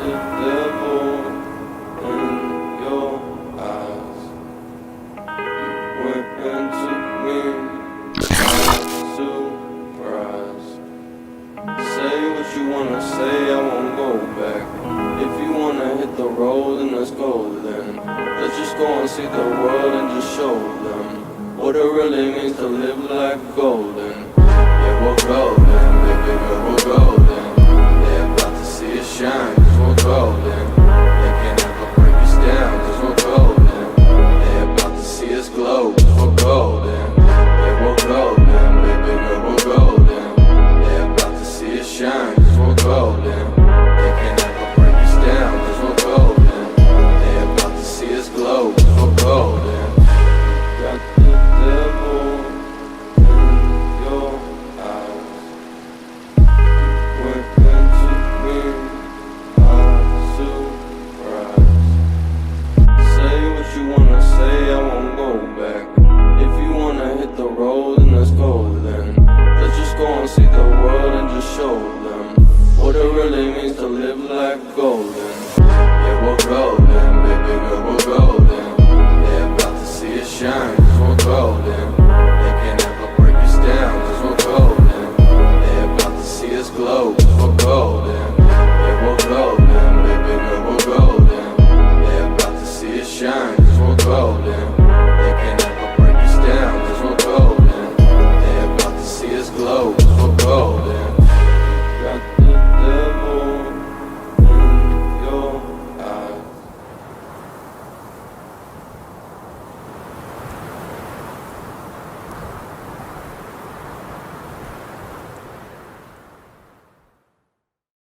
the devil in your eyes. You went and took me by surprise. Say what you wanna say, I won't go back. If you wanna hit the road, then let's go then. Let's just go and see the world and just show them what it really means to live like golden. Yeah, we're golden, baby girl, we're golden. They're about to see us shine, 'cause we're golden.